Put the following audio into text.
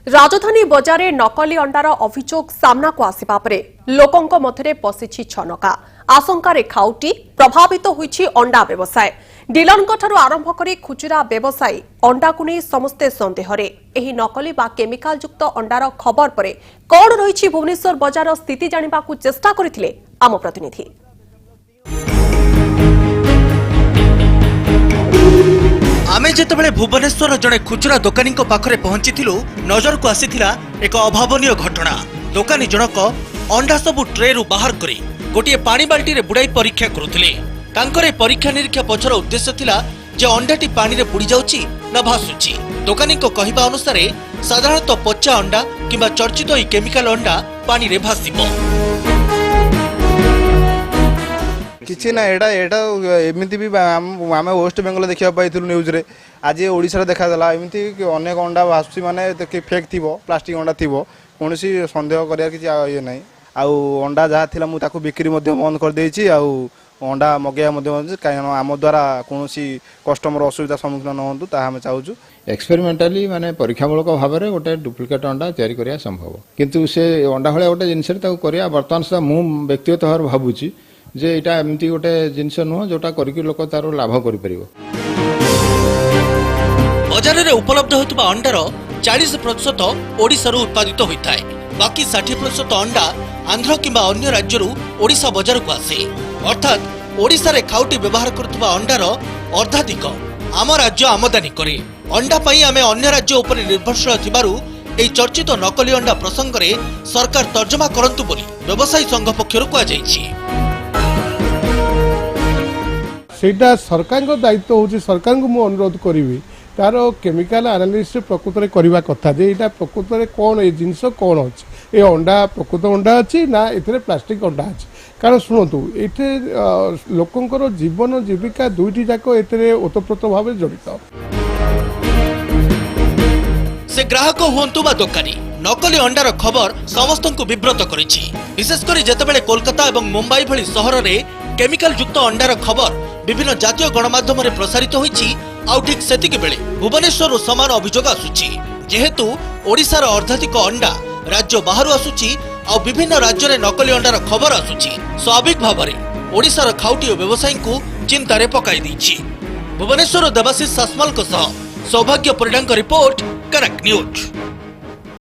राजधानी बजार नकली अंडार अभियोग सामना को आसिबा परे लोकंक मध्यरे पसिछि छनका आशंकार खाउटी प्रभावित होइछि अंडा व्यवसाय डीलरंकठारु आरंभ करी खुचुरा व्यवसायी अंडा को नहीं समस्ते संदेहरे एही नकली बा केमिकाल युक्त अंडार खबर परे कोन रहिछि भुवनेश्वर बजार स्थिति जानिबा को चेष्टा करिथिले आम प्रतिनिधि। आमे जेतेबेले भुवनेश्वर जड़े खुचरा दोकानी पाखरे पहुंचीथिलु नजर को आसीथिला एक अभावनीय घटना। दोकानी जनक अंडा सबु ट्रे रु बाहर करी गोटे पानी बाल्टी रे बुड़ाई परीक्षा करुथिले। तांकर परीक्षा निरीक्षा पछर उद्देश्य थिला जे अंडाटी पानी रे बुड़ी जाउची ना भासुची। दोकानी को कहिबा अनुसार साधारणतः पच्चा अंडा किंबा चर्चित ई केमिकल अंडा पानी रे भासिबो। किसी ना एटा एटा एमती भी आम वेस्ट बेंगल देखा पाई न्यूज रे आज ओडिशा देखाला एमती अनेक अंडा भाषुची माने फेक थी प्लास्टिक अंडा थी कौन सन्देह कर ये ना आउ अंडा जहाँ थी मुझे बिक्री बंद कर देछि आउ अंडा मगेया कहीं आम द्वारा कौन कस्टमर असुविधा सम्मुखीन न हो आम चाहूँ। एक्सपेरिमेंटाली माने परीक्षामूलक भाव में गोटे डुप्लिकेट अंडा तैयारी करिया संभव किंतु से अंडा भाया गोटे जिनस बर्तमान सुधा मु व्यक्तिगत भाव भावुची जे इटा एमती गोटे जिनस नुह जोटा करके लोक तार लाभ कर परिबो। बजार रे उपलब्ध होतबा अंडार 40% ओडिसा रु उत्पादित होइथाय। बाकी 60% अंडा आंध्र किंबा अन्य राज्य रु ओडिसा बाजार को आसे। अर्थात ओडिसा रे खाउटी व्यवहार करतबा अंडार अर्धाधिक आम राज्य आमदानी करे। अंडा पई आमे अन्य राज्य उपर निर्भरशील थिबारु एई चर्चित नकली अंडा प्रसंग रे सरकार तर्जमा करंतु बोली व्यवसायी संघ पक्षरु कुआ जायछि। सेटा सरकार को दायित्व होची सरकार को मु अनुरोध करी तार केमिकल एनालिसिस प्रकृत में करवा कथा जे एटा प्रकृत में कौन ए जिनस कौन अच्छे ये अंडा प्रकृत अंडा अच्छी ना ए प्लास्टिक अंडा अच्छी कारण शुणु ये लोकंकर जीवन जीविका दुईटी जाक ए ओतप्रोत भाव जड़ित। से ग्राहक हुंतु बा दोकानी नकली अंडार खबर समस्त को विब्रत करिछि। विशेषकर जेतेबेले कोलकाता एवं मुंबई भली सहर रे केमिकल युक्त अंडार खबर विभिन्न जातीय गणमाध्यम रे प्रसारित होइछि। आउ ठीक सेतिक बेले भुवनेश्वर समान अभियोग आसुछि जेहेतु ओडिशार अर्धाधिक अंडा राज्य बाहर आसुछि आउ विभिन्न राज्य रे नकली अंडार खबर आसुछि। स्वाभाविक भाव में ओडिशार खाउटी व्यवसायी को चिंतारे पकाई दैछि। भुवनेश्वर देवाशीष सासमाल सौभाग्य परिडांग रिपोर्ट कनेक्ट न्यूज।